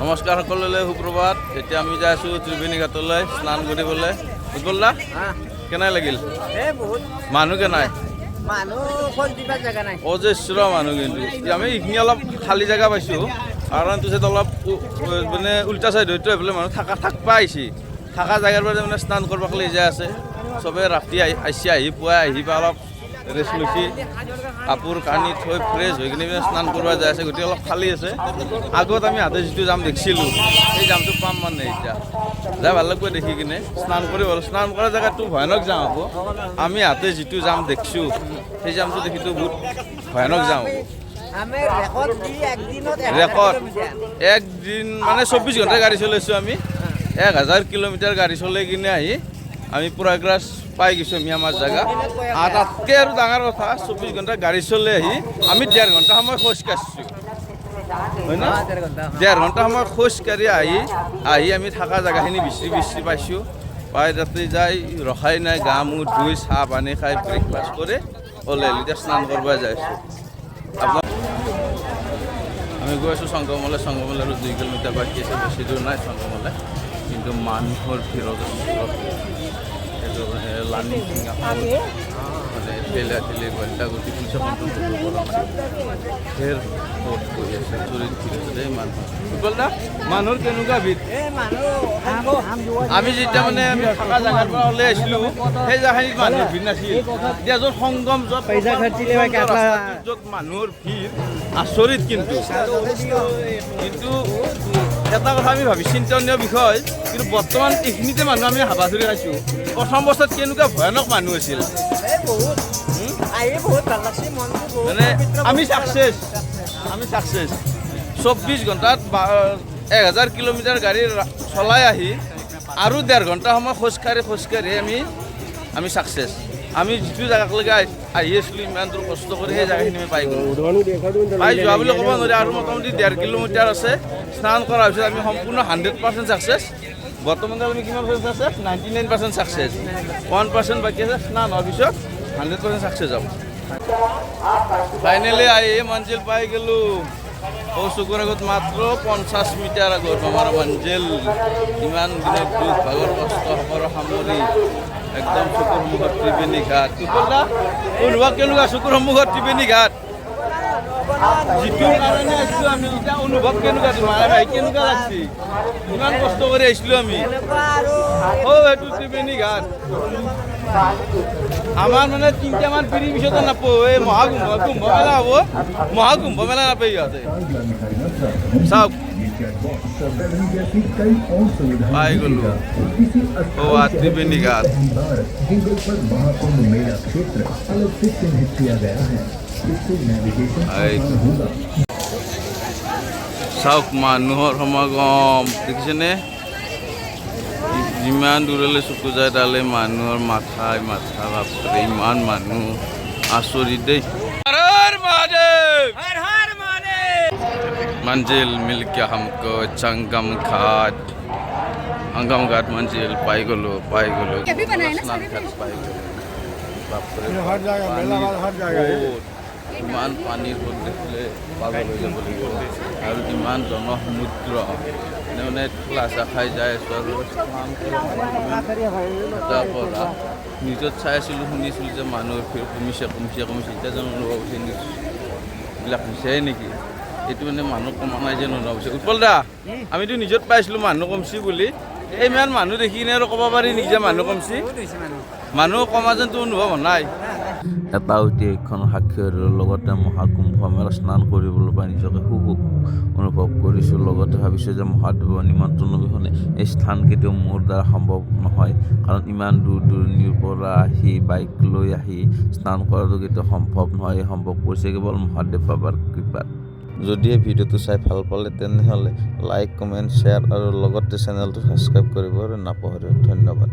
নমস্কাৰ সকলোলৈ সুপ্ৰভাত। এতিয়া আমি যাই আছোঁ ত্ৰিবেণী ঘাটলৈ স্নান কৰিবলৈ। বুজবল্লা কেনে লাগিল? মানুহ কেনাই অজস্ৰ মানুহ, কিন্তু আমি এইখিনি অলপ খালী জেগা পাইছোঁ। কাৰণ পিছত অলপ মানে উল্টা চাইড হয়তো এইফালে মানুহ থাকবা আহিছে, থকা জেগাৰ পৰা মানে স্নান কৰিব লৈ যাই আছে। চবে ৰাতি আহি পুৱাই আহি বা অলপ ৰেষ্ট লৈছে, কাপোৰ কানি থৈ ফ্ৰেছ হৈ কিনে স্নান কৰিব যাই আছে। গতিকে অলপ খালী আছে। আগত আমি হাতে যিটো জাম দেখিছিলোঁ সেই জামটো পাম মানে এতিয়া যাই ভাল লাগব দেখি কিনে। স্নান কৰি হ'ল, স্নান কৰা জেগাটো ভয়ানক জাম হ'ব। আমি হাতে যিটো জাম দেখিছোঁ সেই জামটো দেখিতো বহুত ভয়ানক জাম হ'ব। ৰেকৰ্ড একদিন মানে 24 ঘণ্টা গাড়ী চলাইছোঁ আমি। 1000 কিলোমিটাৰ গাড়ী চলাই কিনে আহি আমি প্ৰয়াগৰাজ পাই গৈছোঁ মিয়ামাৰ জেগা। আৰু তাতকৈ আৰু ডাঙৰ কথা, 24 ঘণ্টা গাড়ী চলাই আহি আমি 1.5 ঘণ্টা সময় খোজ কাঢ়িছোঁ, হয় না? 1.5 ঘণ্টা সময় খোজকাঢ়ি আহি আমি থকা জেগাখিনি বিচৰি পাইছোঁ। পাই তাতে যাই ৰখাই নাই, গা মূৰ ধুই চাহ পানী খাই ব্ৰেকফাষ্ট কৰি ওলাই এতিয়া স্নান কৰিব যাইছোঁ। আমি গৈ আছোঁ সংগমলৈ। সংগমলৈ আৰু 2 কিলোমিটাৰ বাকী আছে, বেছি দূৰ নাই সংগমলৈ। কিন্তু মানুহৰ ভিৰত সেইটো লানি মানে ঠেলা ঠেলি ঘণ্টা গতি পইচা কণ্ট্ৰল কৰিব পৰা নাই। ফেৰ ক'ত গৈ আছে চুৰিত ফিৰিছে মানুহ। মানুহৰ কেনেকুৱা ভিৰ! আমি যেতিয়া মানে আমি থকা জেগাৰ পৰা ওলাই আহিছিলোঁ সেই জেগাখিনিত মানুহৰ ভিৰ নাছিল। এতিয়া য'ত সংগম, য'ত মানুহৰ ভিৰ আচৰিত। কিন্তু এটা কথা আমি ভাবি চিন্তনীয় বিষয়, কিন্তু বৰ্তমান এইখিনিতে মানুহ আমি হাবা ধৰি খাইছোঁ। প্ৰথম বছৰত কেনেকুৱা ভয়ানক মানুহ আছিল। মানে আমি ছাকচেছ 24 ঘণ্টাত 1000 কিলোমিটাৰ গাড়ী চলাই আহি আৰু 1.5 ঘণ্টা সময় খোজকাঢ়ি আমি ছাকচেছ। আমি যিটো জেগালৈকে আহি আছিলোঁ ইমান দূৰ কষ্ট কৰি সেই জেগাখিনি আমি পাই গ'লোঁ। পাই যোৱা বুলি ক'ব নোৱাৰি। আৰু মোটামুটি 1.5 কিলোমিটাৰ আছে। স্নান কৰাৰ পিছত আমি সম্পূৰ্ণ 100% ছাকচেছ। বৰ্তমান আমি কিমান পাৰ্চেণ্ট ছাকচেছ? 99% ছাকচেছ। 1% বাকী আছে। স্নান হোৱাৰ পিছত 100% ছাকচেছ হ'ব। ফাইনেলি আহি মঞ্জিল পাই গ'লোঁ। চকুৰ আগত মাত্ৰ 50 মিটাৰ আগত আমাৰ মঞ্জিল। ইমান দিনৰ দুখ ভাগৰ কষ্ট সকলো সামৰি একদম চকুৰ সন্মুখত ত্ৰিবেণী ঘাট। অনুভৱ কেনেকুৱা চকুৰ সন্মুখত ত্ৰিবেণী ঘাট? যিটো কাৰণে আহিছিলোঁ আমি, এতিয়া অনুভৱ কেনেকুৱা তোমাৰ ভাই? কেনেকুৱা লাগছে? ইমান কষ্ট কৰি আহিছিলোঁ আমি। সেইটো ত্ৰিবেণী ঘাট আমাৰ মানে 3টামান পিঢ়িৰ পিছতো নাপাওঁ। এই কুম্ভ মেলা হ'ব, মহাকুম্ভ মেলা নাপায় ইহঁতে। চাওক পাই গ'লোঁ ত্ৰিবেণী ঘাট। চাওক মানুহৰ সমাগম দেখিছেনে? যিমান দূৰলৈ চকু যায় তালে মানুহৰ মাথা বাপৰে ইমান মানুহ। আচৰিত দেই। मंजिल मिल गया हमको संगम घाट मंजिल पाई गलो स्नान घाट पाई गलो। ইমান পানীৰ ৰ'দ দেখিলে পাগল হৈ যাব লাগিব। আৰু ইমান জনসমুদ্ৰ মানে ঠেলা খাই যাই আছোঁ। আৰু পৰা নিউজত চাই আছিলোঁ, শুনিছিলোঁ যে মানুহৰ ভিৰ কমিছে। এতিয়া যেন অনুভৱ হৈছে এইবিলাক হৈছেই নেকি? এইটো মানে মানুহ কমা নাই যেন অনুভৱ হৈছে। উৎপল দা, আমিতো নিজত পাইছিলোঁ মানুহ কমছি বুলি। ইমান মানুহ দেখি কিনে আৰু ক'ব পাৰি নেকি যে মানুহ কমছি? মানুহ কমা যেনতো অনুভৱ হোৱা নাই। এটা ঐতিহাসিক সাক্ষীৰ লগতে মহাকুম্ভ মেলা স্নান কৰিবলৈ পাই নিজকে সুখ অনুভৱ কৰিছোঁ। লগতে ভাবিছোঁ যে মহাদেৱৰ নিমন্ত্ৰণ অবিহনে এই স্থান কেতিয়াও মোৰ দ্বাৰা সম্ভৱ নহয়। কাৰণ ইমান দূৰ দূৰণিৰ পৰা আহি বাইক লৈ আহি স্নান কৰাটো কেতিয়াও সম্ভৱ নহয়। এই সম্ভৱ কৰিছে কেৱল মহাদেৱ বাবাৰ কৃপাত। যদি এই ভিডিঅ'টো চাই ভাল পালে তেনেহ'লে লাইক, কমেণ্ট, শ্বেয়াৰ আৰু লগতে চেনেলটো ছাবস্ক্ৰাইব কৰিব নাপাহৰিব। ধন্যবাদ।